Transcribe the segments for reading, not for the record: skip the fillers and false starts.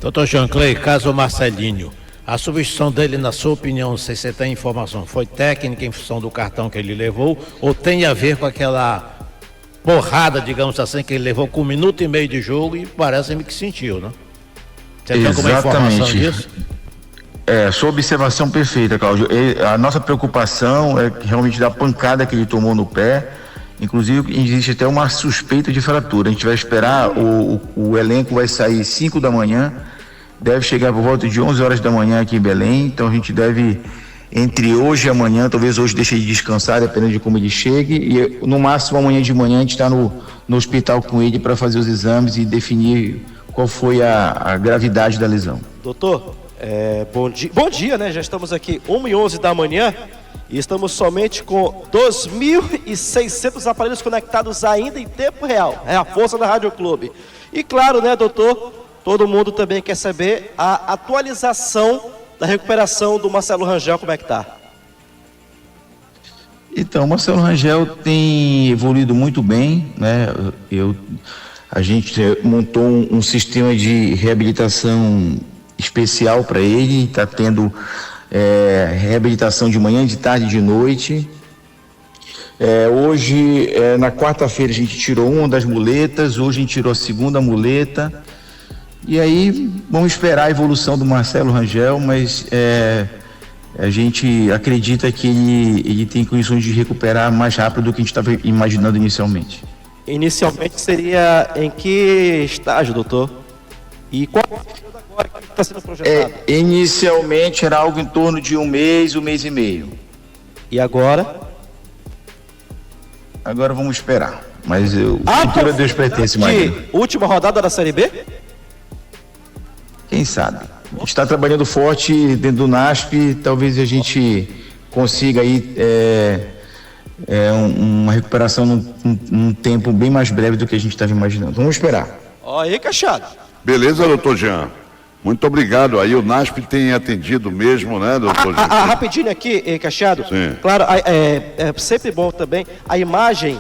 Doutor Jean Clay, caso Marcelinho, a substituição dele, na sua opinião, não sei se você tem informação, foi técnica em função do cartão que ele levou ou tem a ver com aquela porrada, digamos assim, que ele levou com 1 minuto e meio de jogo e parece-me que sentiu, né? Você tem alguma informação disso? Sua observação perfeita, Cláudio. A nossa preocupação é realmente da pancada que ele tomou no pé. Inclusive, existe até uma suspeita de fratura. A gente vai esperar, o elenco vai sair 5 da manhã, deve chegar por volta de 11 horas da manhã aqui em Belém. Então a gente deve, entre hoje e amanhã, talvez hoje deixe de descansar, dependendo de como ele chegue, e no máximo amanhã de manhã a gente está no hospital com ele para fazer os exames e definir qual foi a gravidade da lesão. Doutor, bom dia, né? Já estamos aqui 1h11 da manhã e estamos somente com 2.600 aparelhos conectados ainda em tempo real. É a força da Rádio Clube. E claro, né, doutor, todo mundo também quer saber a atualização da recuperação do Marcelo Rangel, como é que tá? Então, o Marcelo Rangel tem evoluído muito bem, né? A gente montou um sistema de reabilitação especial para ele, está tendo reabilitação de manhã, de tarde e de noite. Hoje, na quarta-feira, a gente tirou uma das muletas, hoje a gente tirou a segunda muleta. E aí, vamos esperar a evolução do Marcelo Rangel, mas a gente acredita que ele tem condições de recuperar mais rápido do que a gente estava imaginando inicialmente. Inicialmente seria em que estágio, doutor? E qual é o período agora que está sendo projetado? Inicialmente era algo em torno de um mês e meio. E agora? Agora vamos esperar. Mas futuro a Deus pertence, mais. Última rodada da Série B? Quem sabe? A gente está trabalhando forte dentro do NASP, talvez a gente consiga aí uma recuperação num tempo bem mais breve do que a gente estava imaginando. Vamos esperar. Olha aí, Cachado. Beleza, doutor Jean. Muito obrigado. Aí o NASP tem atendido mesmo, né, doutor Jean? Rapidinho aqui, Cachado. Sim. Claro, é sempre bom também. A imagem,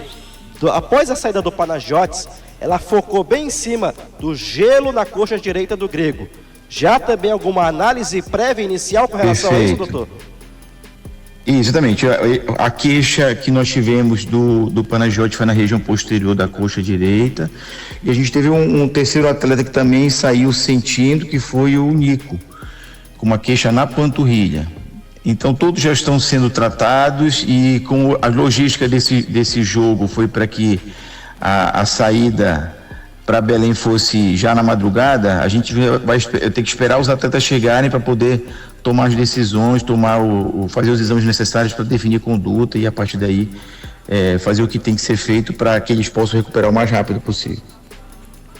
após a saída do Panajotes, ela focou bem em cima do gelo na coxa direita do Grego. Já também alguma análise prévia inicial com relação a isso, doutor? Exatamente. A queixa que nós tivemos do Panajotes foi na região posterior da coxa direita. E a gente teve um terceiro atleta que também saiu sentindo, que foi o Nico, com uma queixa na panturrilha. Então todos já estão sendo tratados e com a logística desse jogo foi para que a saída para Belém fosse já na madrugada, a gente vai ter que esperar os atletas chegarem para poder tomar as decisões, fazer os exames necessários para definir conduta e a partir daí fazer o que tem que ser feito para que eles possam recuperar o mais rápido possível.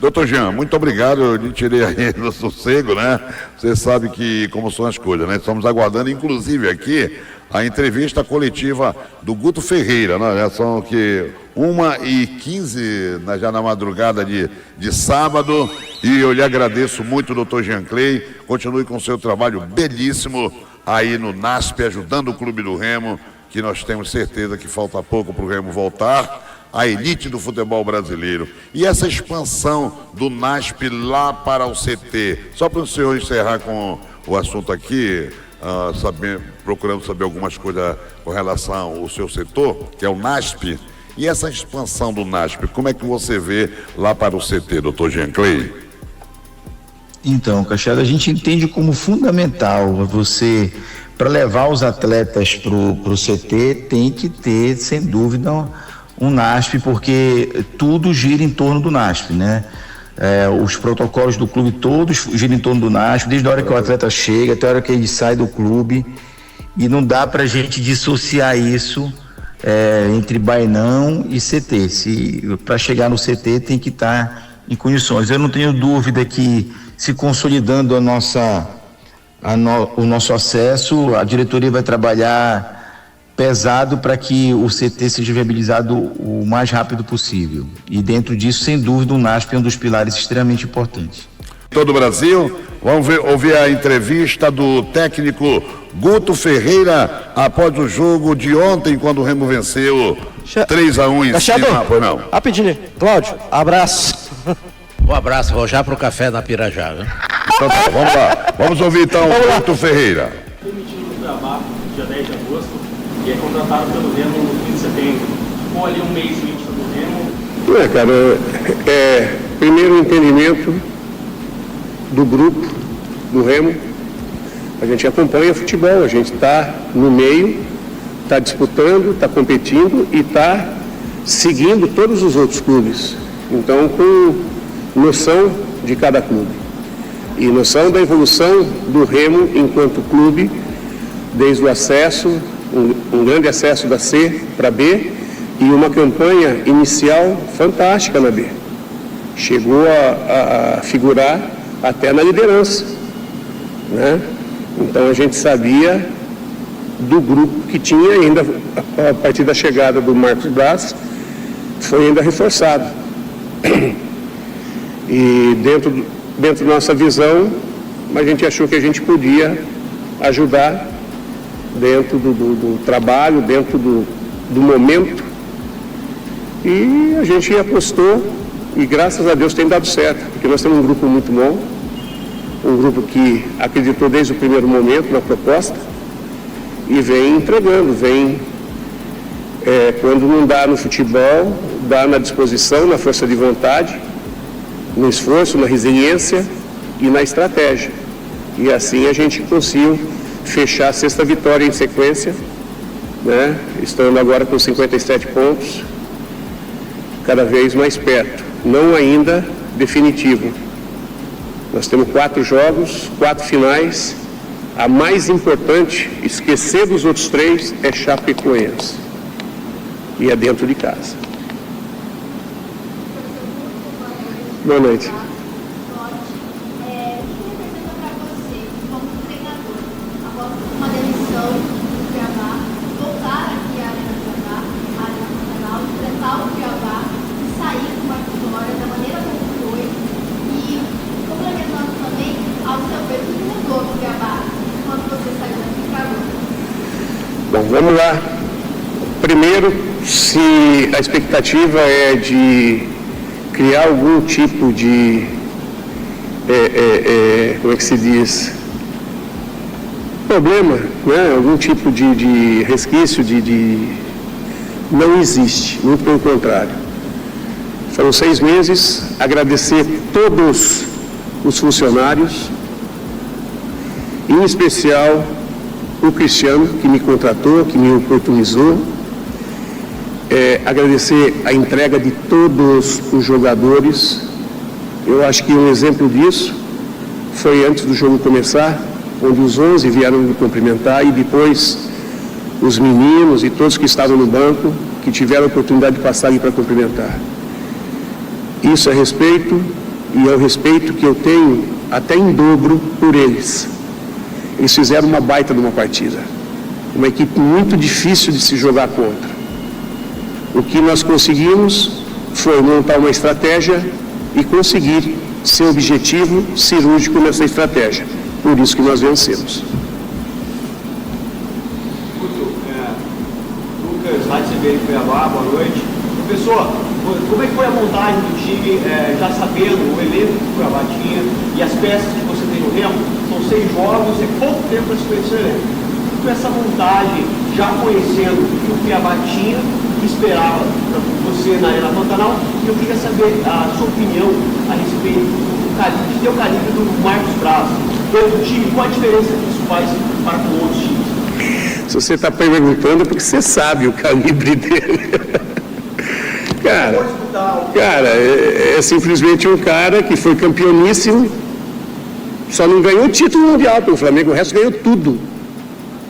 Doutor Jean, muito obrigado, eu lhe tirei aí do sossego, né? Você sabe como são as coisas, né? Estamos aguardando, inclusive, aqui, a entrevista coletiva do Guto Ferreira, né? Já são 1h15, já na madrugada de sábado, e eu lhe agradeço muito, doutor Jean Clay, continue com o seu trabalho belíssimo aí no NASP, ajudando o Clube do Remo, que nós temos certeza que falta pouco para o Remo voltar a elite do futebol brasileiro. E essa expansão do NASP lá para o CT, só para o senhor encerrar com o assunto aqui, procurando saber algumas coisas com relação ao seu setor, que é o NASP, e essa expansão do NASP, como é que você vê lá para o CT, doutor Jean Clay? Então, Cachado, a gente entende como fundamental você, para levar os atletas para o CT, tem que ter, sem dúvida, um NASP, porque tudo gira em torno do NASP, né? Os protocolos do clube todos giram em torno do NASP, desde a hora que o atleta chega até a hora que ele sai do clube, e não dá pra gente dissociar isso entre Bainão e CT. Para chegar no CT tem que estar em condições. Eu não tenho dúvida que, se consolidando o nosso acesso, a diretoria vai trabalhar pesado para que o CT seja viabilizado o mais rápido possível. E dentro disso, sem dúvida, o NASP é um dos pilares extremamente importantes. Todo o Brasil, vamos ouvir a entrevista do técnico Guto Ferreira após o jogo de ontem, quando o Remo venceu 3-1 em cima. Pois não. Rapidinho, Cláudio, abraço. Um abraço, vou já pro café na Pirajá, né? Então tá, vamos lá. Vamos ouvir então o Couto Ferreira. Demitido do Cuiabá, dia 10 de agosto, e é contratado pelo Remo no fim de setembro. Ficou ali um mês e meio do Remo. Cara, primeiro entendimento do grupo, do Remo. A gente acompanha futebol, a gente está no meio, está disputando, está competindo e está seguindo todos os outros clubes. Então, com noção de cada clube. E noção da evolução do Remo enquanto clube, desde o acesso, um grande acesso da C para B, e uma campanha inicial fantástica na B. Chegou a figurar até na liderança, né? Então a gente sabia do grupo que tinha ainda, a partir da chegada do Marcos Braz, foi ainda reforçado. E dentro da nossa visão, a gente achou que a gente podia ajudar dentro do trabalho, dentro do momento. E a gente apostou e graças a Deus tem dado certo, porque nós temos um grupo muito bom, um grupo que acreditou desde o primeiro momento na proposta e vem entregando, quando não dá no futebol, dá na disposição, na força de vontade, no esforço, na resiliência e na estratégia. E assim a gente conseguiu fechar a 6ª vitória em sequência, né? Estando agora com 57 pontos, cada vez mais perto. Não ainda definitivo. Nós temos 4 jogos, 4 finais. A mais importante, esquecer dos outros 3, é Chapecoense. E é dentro de casa. Boa noite. Bom, vamos lá. Primeiro, se a expectativa é de criar algum tipo de, como é que se diz, problema, né? Algum tipo de resquício, não existe, muito pelo contrário. Foram 6 meses, agradecer todos os funcionários, em especial o Cristiano, que me contratou, que me oportunizou, agradecer a entrega de todos os jogadores. Eu acho que um exemplo disso foi antes do jogo começar, onde os 11 vieram me cumprimentar e depois os meninos e todos que estavam no banco, que tiveram a oportunidade de passar ali para cumprimentar. Isso é respeito, e é o respeito que eu tenho até em dobro por eles. Eles fizeram uma baita de uma partida. Uma equipe muito difícil de se jogar contra. O que nós conseguimos foi montar uma estratégia e conseguir ser objetivo cirúrgico nessa estratégia. Por isso que nós vencemos. Lucas, Rádio CBN Cuiabá, boa noite. Professor, como é que foi a montagem do time, já sabendo o elenco que o Cuiabá tinha e as peças que você tem no Remo? São 6 jogos e pouco tempo para se conhecer o elenco. Com essa montagem, já conhecendo o que o Cuiabá tinha, o que esperava para você na Arena Pantanal, e eu queria saber a sua opinião a respeito do teu calibre do Marcos Braz. Todo time, qual a diferença que isso faz para com outros times? Se você está perguntando, é porque você sabe o calibre dele. Cara, é simplesmente um cara que foi campeoníssimo, só não ganhou o título mundial pelo Flamengo, o resto ganhou tudo.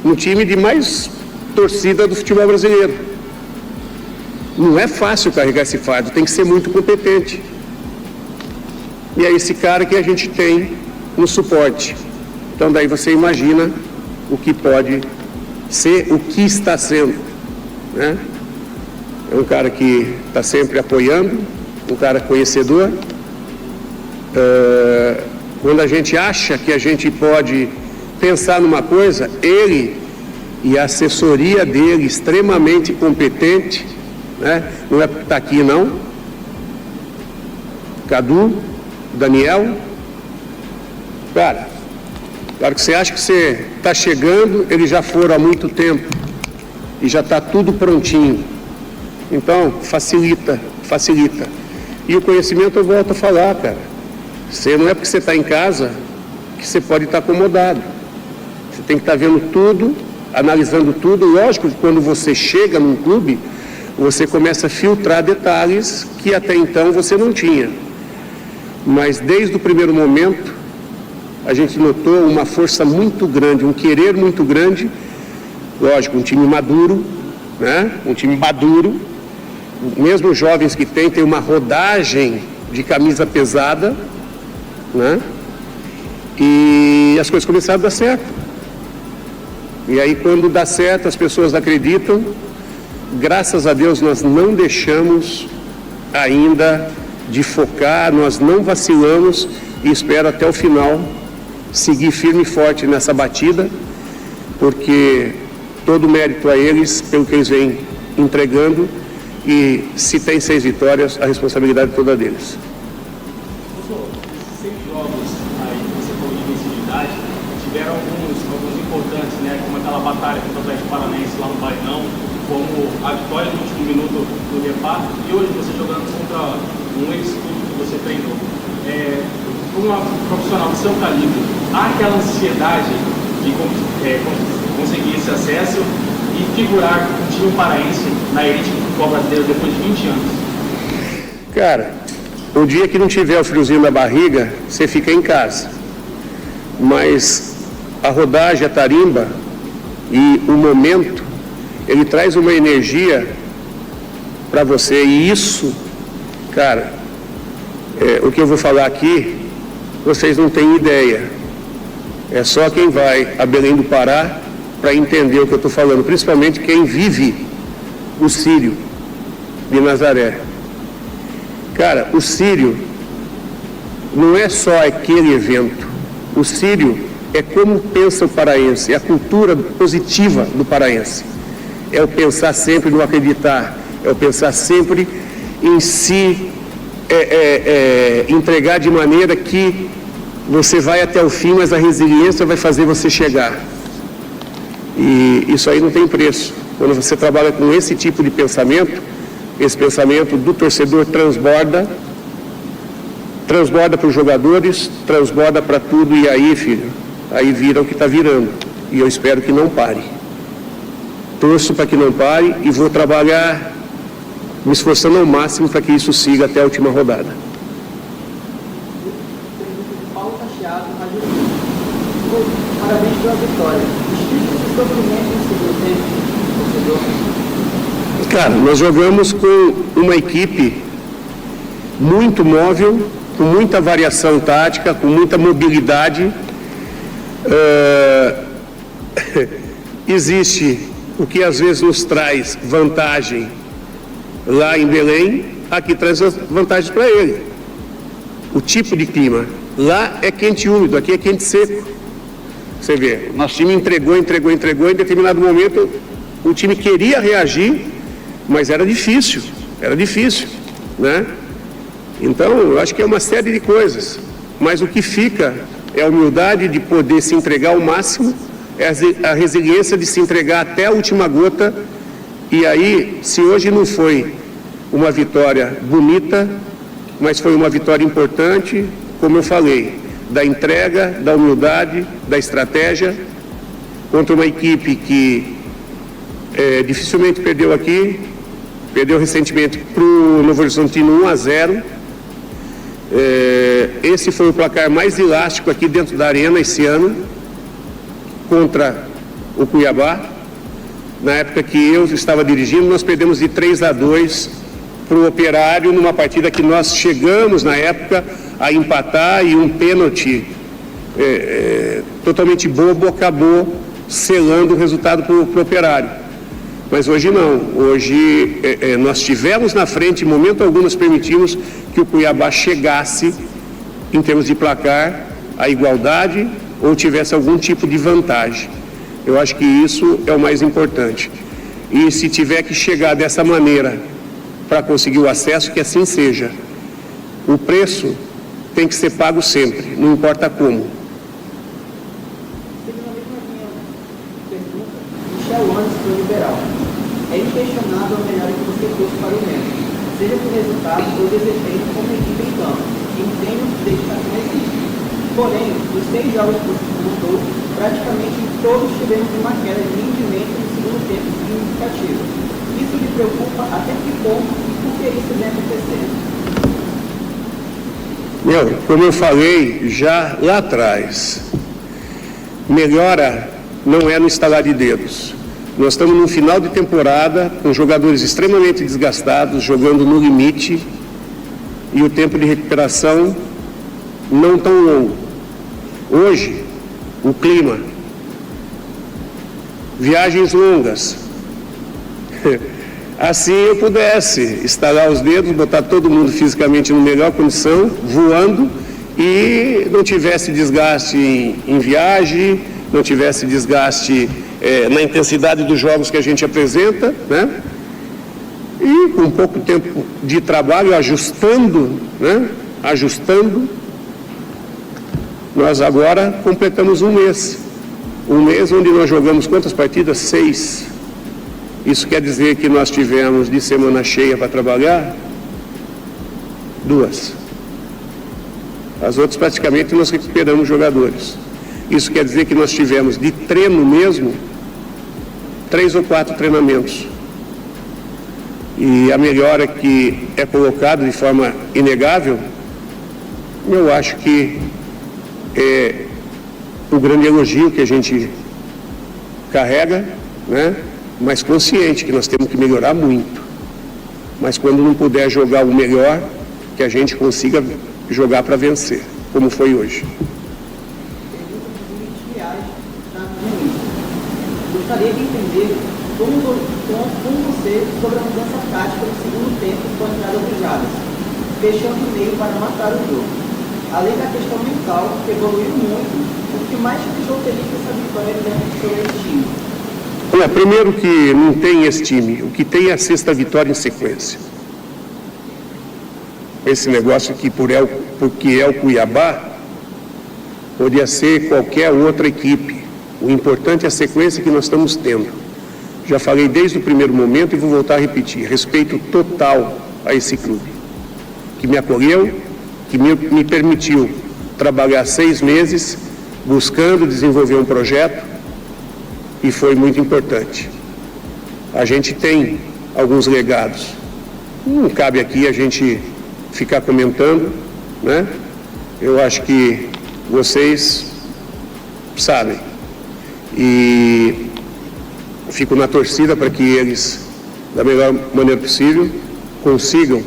Um time de mais torcida do futebol brasileiro. Não é fácil carregar esse fardo, tem que ser muito competente. E é esse cara que a gente tem no suporte. Então daí você imagina o que pode ser, o que está sendo, né? É um cara que está sempre apoiando, um cara conhecedor. Quando a gente acha que a gente pode pensar numa coisa, ele e a assessoria dele, extremamente competente, né? Não é porque está aqui não, Cadu, Daniel, Cara, claro que você acha que você está chegando, eles já foram há muito tempo e já está tudo prontinho. Então, facilita. E o conhecimento, eu volto a falar, cara. Não é porque você está em casa que você pode estar acomodado. Você tem que estar vendo tudo, analisando tudo. Lógico que quando você chega num clube, você começa a filtrar detalhes que até então você não tinha. Mas desde o primeiro momento, a gente notou uma força muito grande, um querer muito grande. Lógico, um time maduro, né? Um time maduro. Mesmo os jovens que tem uma rodagem de camisa pesada, né? E as coisas começaram a dar certo. E aí, quando dá certo, as pessoas acreditam. Graças a Deus, nós não deixamos ainda de focar, nós não vacilamos e espero até o final seguir firme e forte nessa batida, porque todo mérito a eles pelo que eles vêm entregando, e se tem 6 vitórias, a responsabilidade toda deles. Professor, esses 6 jogos aí que você falou de invencibilidade, tiveram alguns importantes, né? Como aquela batalha contra o Atlético Paranaense lá no Bainão, como a vitória no último minuto do reparto, e hoje você jogando contra um ex-clube que você treinou. Como uma profissional de seu calibre, há aquela ansiedade de conseguir esse acesso e figurar um time paraense na elite do futebol brasileiro depois de 20 anos? Cara, o dia que não tiver o friozinho na barriga, você fica em casa. Mas a rodagem, a tarimba e o momento, ele traz uma energia para você. E isso, cara, o que eu vou falar aqui, vocês não têm ideia. É só quem vai a Belém do Pará para entender o que eu estou falando, principalmente quem vive o Sírio de Nazaré. Cara, o Sírio não é só aquele evento. O Sírio é como pensa o paraense, é a cultura positiva do paraense. É o pensar sempre no acreditar, é o pensar sempre em se entregar de maneira que você vai até o fim, mas a resiliência vai fazer você chegar. E isso aí não tem preço. Quando você trabalha com esse tipo de pensamento, esse pensamento do torcedor transborda para os jogadores, transborda para tudo, e aí, filho, aí vira o que está virando. E eu espero que não pare. Torço para que não pare e vou trabalhar me esforçando ao máximo para que isso siga até a última rodada. Paulo Cacheado, parabéns pela vitória. Explica o sofrimento que você teve. Cara, nós jogamos com uma equipe muito móvel, com muita variação tática, com muita mobilidade. Existe o que às vezes nos traz vantagem lá em Belém, aqui traz as vantagens para ele. O tipo de clima. Lá é quente e úmido, aqui é quente e seco. Você vê, nosso time entregou, em determinado momento o time queria reagir, mas era difícil, né? Então, eu acho que é uma série de coisas, mas o que fica é a humildade de poder se entregar ao máximo, é a resiliência de se entregar até a última gota. E aí, se hoje não foi uma vitória bonita, mas foi uma vitória importante, como eu falei, da entrega, da humildade, da estratégia, contra uma equipe que dificilmente perdeu aqui, perdeu recentemente para o Novo Horizontino 1-0. Esse foi o placar mais elástico aqui dentro da arena esse ano, contra o Cuiabá. Na época que eu estava dirigindo, nós perdemos de 3-2 para o Operário, numa partida que nós chegamos, na época, a empatar, e um pênalti totalmente bobo acabou selando o resultado para o Operário. Mas hoje não. Hoje nós tivemos na frente, em momento algum nós permitimos que o Cuiabá chegasse, em termos de placar, à igualdade ou tivesse algum tipo de vantagem. Eu acho que isso é o mais importante. E se tiver que chegar dessa maneira para conseguir o acesso, que assim seja. O preço tem que ser pago sempre, não importa como. pergunta, Michel Anderson do Liberal. É inquestionável a melhora que você trouxe para o Remo, seja por resultado ou desempenho como equipe em campo. Empenho e dedicação existe. Porém, os 6 jogos que você comentou, praticamente todos tivemos uma queda de rendimento no segundo tempo significativa. Isso me preocupa até que ponto e por que isso vem acontecendo? Como eu falei já lá atrás, melhora não é no estalar de dedos. Nós estamos num final de temporada com jogadores extremamente desgastados, jogando no limite, e o tempo de recuperação não tão longo. Hoje, o clima, viagens longas. Assim eu pudesse estalar os dedos, botar todo mundo fisicamente na melhor condição, voando, e não tivesse desgaste em viagem, não tivesse desgaste na intensidade dos jogos que a gente apresenta, né? E com pouco tempo de trabalho, ajustando, né? Ajustando, nós agora completamos um mês. Um mês onde nós jogamos quantas partidas? 6. Isso quer dizer que nós tivemos de semana cheia para trabalhar 2. As outras praticamente nós recuperamos jogadores. Isso quer dizer que nós tivemos de treino mesmo 3 ou 4 treinamentos. E a melhora que é colocada de forma inegável, eu acho que é o grande elogio que a gente carrega, né? Mas consciente que nós temos que melhorar muito. Mas quando não puder jogar o melhor, que a gente consiga jogar para vencer, como foi hoje. Gostaria de entender como você sobre a mudança tática no segundo tempo com a entrada do Jadson, fechando o meio para matar o jogo. Além da questão mental, que evoluiu muito, o que mais te deixou feliz essa vitória sobre esse time? Primeiro que não tem esse time, o que tem é a 6ª vitória em sequência. Esse negócio que porque é o Cuiabá, poderia ser qualquer outra equipe. O importante é a sequência que nós estamos tendo. Já falei desde o primeiro momento e vou voltar a repetir. Respeito total a esse clube, que me acolheu, que me permitiu trabalhar 6 meses, buscando desenvolver um projeto, e foi muito importante. A gente tem alguns legados. Não cabe aqui a gente ficar comentando, né? Eu acho que vocês sabem. E fico na torcida para que eles, da melhor maneira possível, consigam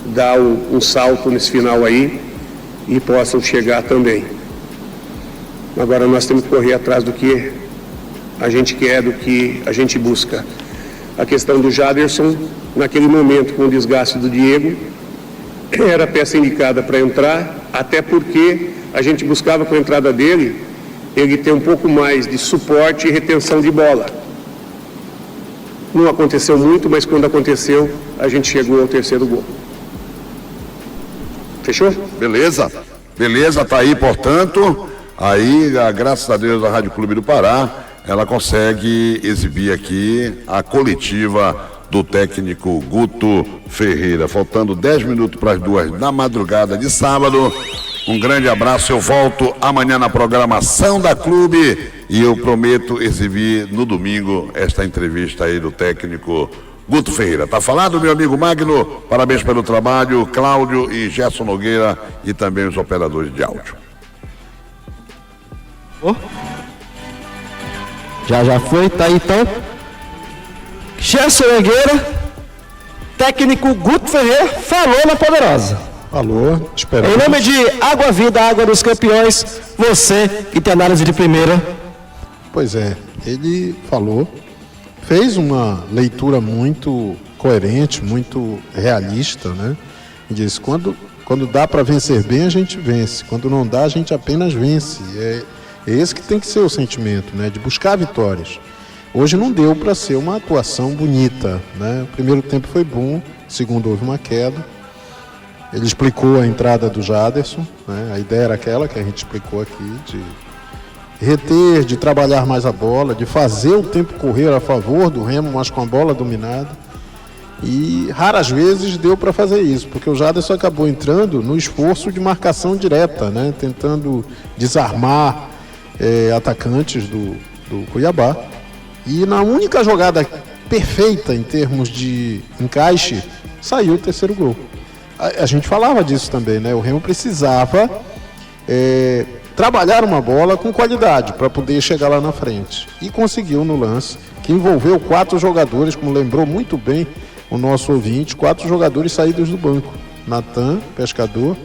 dar um salto nesse final aí e possam chegar também. Agora nós temos que correr atrás do que a gente quer, do que a gente busca. A questão do Jaderson, naquele momento com o desgaste do Diego, era a peça indicada para entrar, até porque a gente buscava com a entrada dele, ele ter um pouco mais de suporte e retenção de bola. Não aconteceu muito, mas quando aconteceu, a gente chegou ao 3º gol. Fechou? Beleza, tá aí, portanto, aí, graças a Deus, a Rádio Clube do Pará, ela consegue exibir aqui a coletiva do técnico Guto Ferreira. Faltando 10 minutos para as 2 da madrugada de sábado. Um grande abraço, eu volto amanhã na programação da Clube e eu prometo exibir no domingo esta entrevista aí do técnico Guto Ferreira. Tá falado, meu amigo Magno? Parabéns pelo trabalho, Cláudio e Gerson Nogueira e também os operadores de áudio. Já foi, tá aí então. Gerson Nogueira, técnico Guto Ferreira, falou na Poderosa. Falou, esperamos. Em nome de Água Vida, Água dos Campeões, você que tem análise de primeira. Pois é, ele falou, fez uma leitura muito coerente, muito realista, né? E disse, quando dá para vencer bem, a gente vence. Quando não dá, a gente apenas vence. É esse que tem que ser o sentimento, né? De buscar vitórias. Hoje não deu para ser uma atuação bonita, né? O primeiro tempo foi bom, o segundo houve uma queda. Ele explicou a entrada do Jaderson, né? A ideia era aquela que a gente explicou aqui, reter, de trabalhar mais a bola, de fazer o tempo correr a favor do Remo, mas com a bola dominada. E raras vezes deu para fazer isso, porque o Jaderson acabou entrando no esforço de marcação direta, né? Tentando desarmar atacantes do Cuiabá. E na única jogada perfeita em termos de encaixe, saiu o terceiro gol. A gente falava disso também, né? O Remo precisava trabalhar uma bola com qualidade para poder chegar lá na frente. E conseguiu no lance, que envolveu 4 jogadores, como lembrou muito bem o nosso ouvinte, 4 jogadores saídos do banco. Natan, Pescador,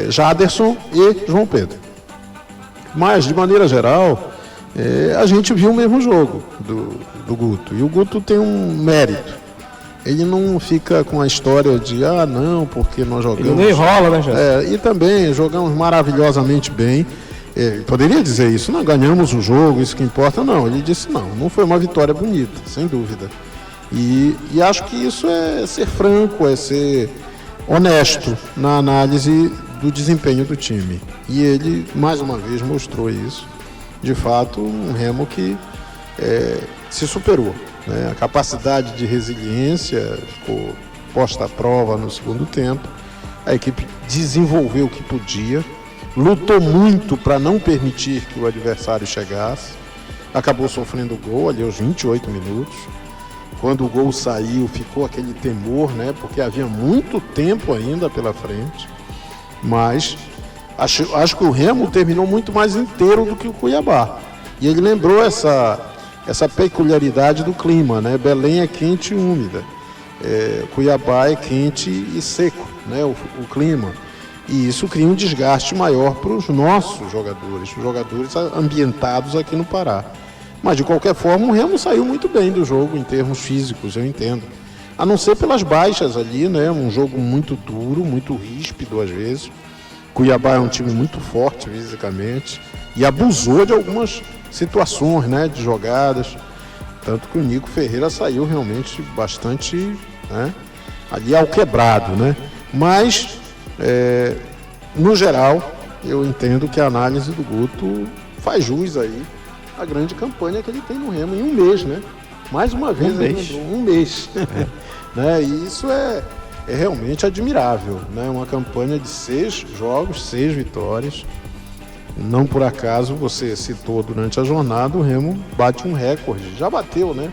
Jaderson e João Pedro. Mas, de maneira geral, a gente viu o mesmo jogo do Guto. E o Guto tem um mérito. Ele não fica com a história de, não, porque nós jogamos... Ele nem rola, né, Jéssica? E também jogamos maravilhosamente bem. Poderia dizer isso, não ganhamos o jogo, isso que importa. Não, ele disse não foi uma vitória bonita, sem dúvida. E acho que isso é ser franco, é ser honesto na análise do desempenho do time. E ele, mais uma vez, mostrou isso. De fato, um Remo que se superou. A capacidade de resiliência ficou posta à prova no segundo tempo. A equipe desenvolveu o que podia, lutou muito para não permitir que o adversário chegasse, acabou sofrendo o gol ali aos 28 minutos. Quando o gol saiu, ficou aquele temor, né? Porque havia muito tempo ainda pela frente. Mas acho que o Remo terminou muito mais inteiro do que o Cuiabá. E ele lembrou essa peculiaridade do clima, né? Belém é quente e úmida, Cuiabá é quente e seco, né? O clima. E isso cria um desgaste maior para os nossos jogadores, os jogadores ambientados aqui no Pará. Mas, de qualquer forma, o Remo saiu muito bem do jogo em termos físicos, eu entendo. A não ser pelas baixas ali, né? Um jogo muito duro, muito ríspido às vezes. Cuiabá é um time muito forte fisicamente e abusou de algumas situações, né, de jogadas, tanto que o Nico Ferreira saiu realmente bastante, né, ali ao quebrado, né? Mas no geral eu entendo que a análise do Guto faz jus aí à grande campanha que ele tem no Remo em um mês, né? Mais uma vez um mês. Né? E isso é realmente admirável, né? Uma campanha de 6 jogos, 6 vitórias. Não por acaso, você citou durante a jornada, o Remo bate um recorde. Já bateu, né?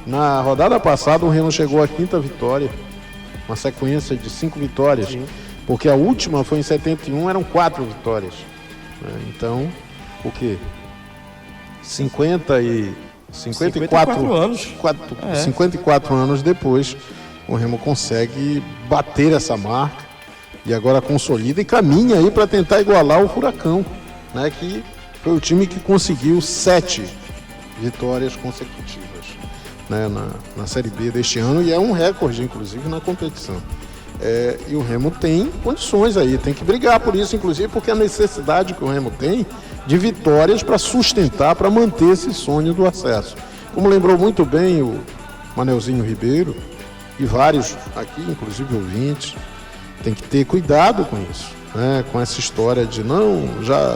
Na rodada passada, o Remo chegou à 5ª vitória. Uma sequência de 5 vitórias. Sim. Porque a última foi em 71, eram 4 vitórias. Então, o quê? 54 anos. 54 anos depois, o Remo consegue bater essa marca. E agora consolida e caminha aí para tentar igualar o Furacão, né, que foi o time que conseguiu 7 vitórias consecutivas, né, na Série B deste ano, e é um recorde, inclusive, na competição. E o Remo tem condições aí, tem que brigar por isso, inclusive, porque a necessidade que o Remo tem de vitórias para sustentar, para manter esse sonho do acesso. Como lembrou muito bem o Manelzinho Ribeiro, e vários aqui, inclusive ouvintes, tem que ter cuidado com isso. Né, com essa história de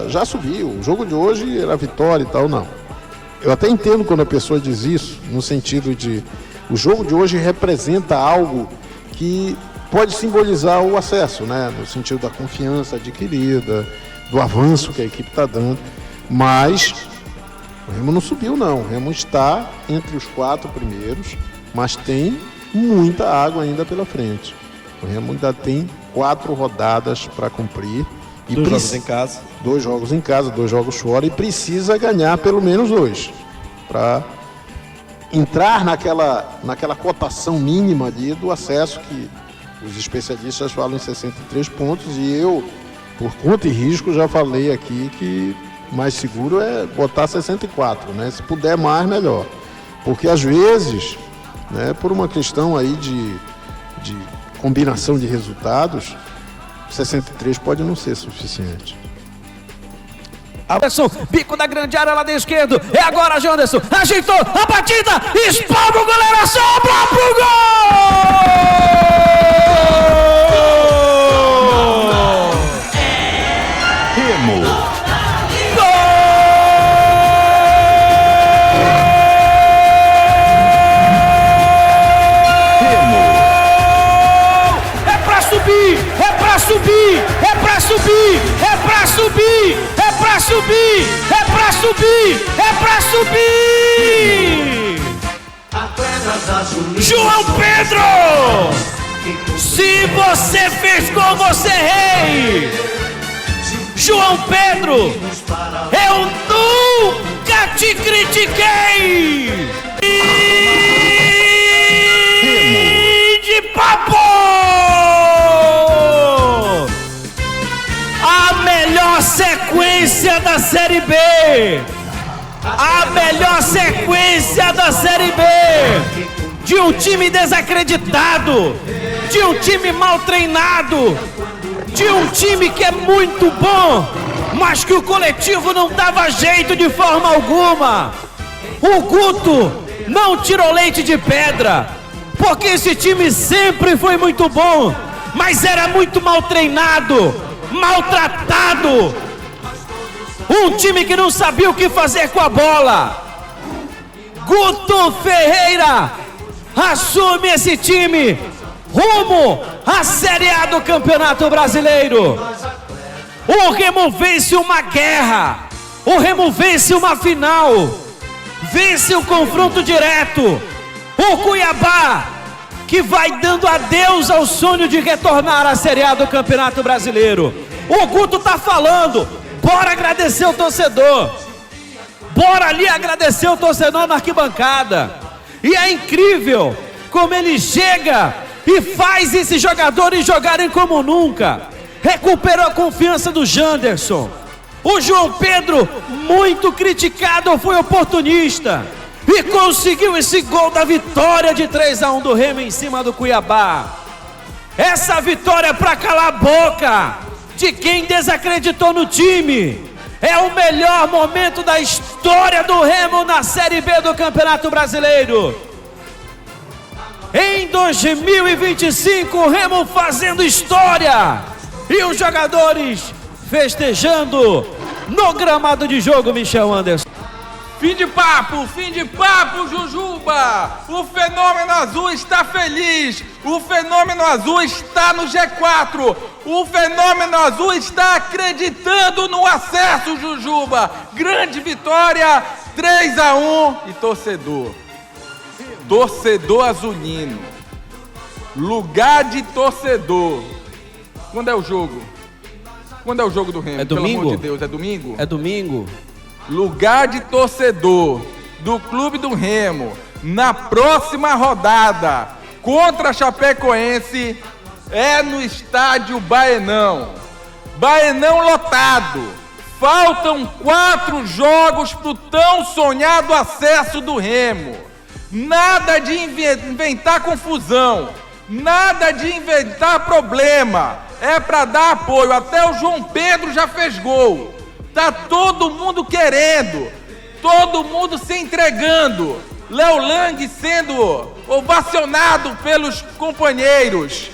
já subiu, o jogo de hoje era vitória e tal, não. Eu até entendo quando a pessoa diz isso, no sentido de o jogo de hoje representa algo que pode simbolizar o acesso, né, no sentido da confiança adquirida, do avanço que a equipe está dando, mas o Remo não subiu não, o Remo está entre os 4 primeiros, mas tem muita água ainda pela frente. O Remo ainda tem 4 rodadas para cumprir. E 2 jogos em casa. 2 jogos em casa, 2 jogos fora. E precisa ganhar pelo menos 2. Para entrar naquela cotação mínima ali do acesso que os especialistas falam em 63 pontos. E eu, por conta e risco, já falei aqui que mais seguro é botar 64. Né? Se puder mais, melhor. Porque às vezes, né, por uma questão aí de combinação de resultados, 63 pode não ser suficiente. Janderson, bico da grande área, lado esquerdo, é agora Janderson, ajeitou a batida, espalma o goleiro, sobra pro gol! Remo. É pra subir, é pra subir, é pra subir, é pra subir, é pra subir, é pra subir, é pra subir! João Pedro! Se você fez gol, você é rei! João Pedro, eu nunca te critiquei! E de papo! A melhor sequência da Série B! A melhor sequência da Série B! De um time desacreditado, de um time mal treinado, de um time que é muito bom, mas que o coletivo não dava jeito de forma alguma. O Guto não tirou leite de pedra, porque esse time sempre foi muito bom, mas era muito mal treinado, maltratado. Um time que não sabia o que fazer com a bola. Guto Ferreira assume esse time rumo à Série A do Campeonato Brasileiro. O Remo vence uma guerra, o Remo vence uma final, vence o confronto direto. O Cuiabá, que vai dando adeus ao sonho de retornar à Série A do Campeonato Brasileiro. O Guto tá falando, bora agradecer o torcedor, bora ali agradecer o torcedor na arquibancada. E é incrível como ele chega e faz esses jogadores jogarem como nunca. Recuperou a confiança do Janderson. O João Pedro, muito criticado, foi oportunista e conseguiu esse gol da vitória de 3-1 do Remo em cima do Cuiabá. Essa vitória é para calar a boca de quem desacreditou no time. É o melhor momento da história do Remo na Série B do Campeonato Brasileiro. Em 2025, o Remo fazendo história e os jogadores festejando no gramado de jogo, Michel Anderson. Fim de papo, Jujuba! O Fenômeno Azul está feliz! O Fenômeno Azul está no G4! O Fenômeno Azul está acreditando no acesso, Jujuba! Grande vitória, 3-1 e torcedor. Torcedor azulino. Lugar de torcedor. Quando é o jogo? Quando é o jogo do Remo? É domingo? Pelo amor de Deus, é domingo? É domingo. Lugar de torcedor do Clube do Remo na próxima rodada contra a Chapecoense é no estádio Baenão. Baenão lotado. Faltam 4 jogos para o tão sonhado acesso do Remo. Nada de inventar confusão, nada de inventar problema. É para dar apoio. Até o João Pedro já fez gol. Tá todo mundo querendo, todo mundo se entregando. Léo Lang sendo ovacionado pelos companheiros.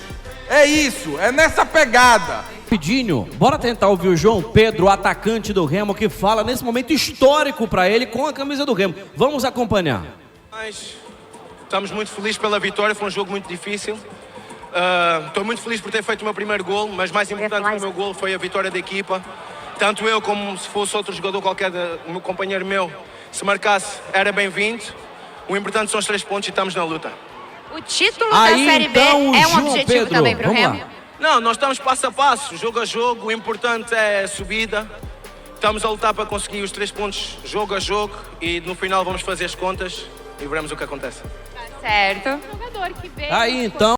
É isso, é nessa pegada. Pedinho, bora tentar ouvir o João Pedro, o atacante do Remo, que fala nesse momento histórico para ele com a camisa do Remo. Vamos acompanhar. Mas estamos muito felizes pela vitória, foi um jogo muito difícil. Estou muito feliz por ter feito o meu primeiro gol, mas mais importante que o meu gol foi a vitória da equipa. Tanto eu como se fosse outro jogador qualquer, um companheiro meu, se marcasse, era bem-vindo. O importante são os 3 pontos e estamos na luta. O título da Série B é um João objetivo Pedro, também para o Remo? Não, nós estamos passo a passo, jogo a jogo, o importante é a subida. Estamos a lutar para conseguir os 3 pontos jogo a jogo e no final vamos fazer as contas e veremos o que acontece. Certo. Aí então...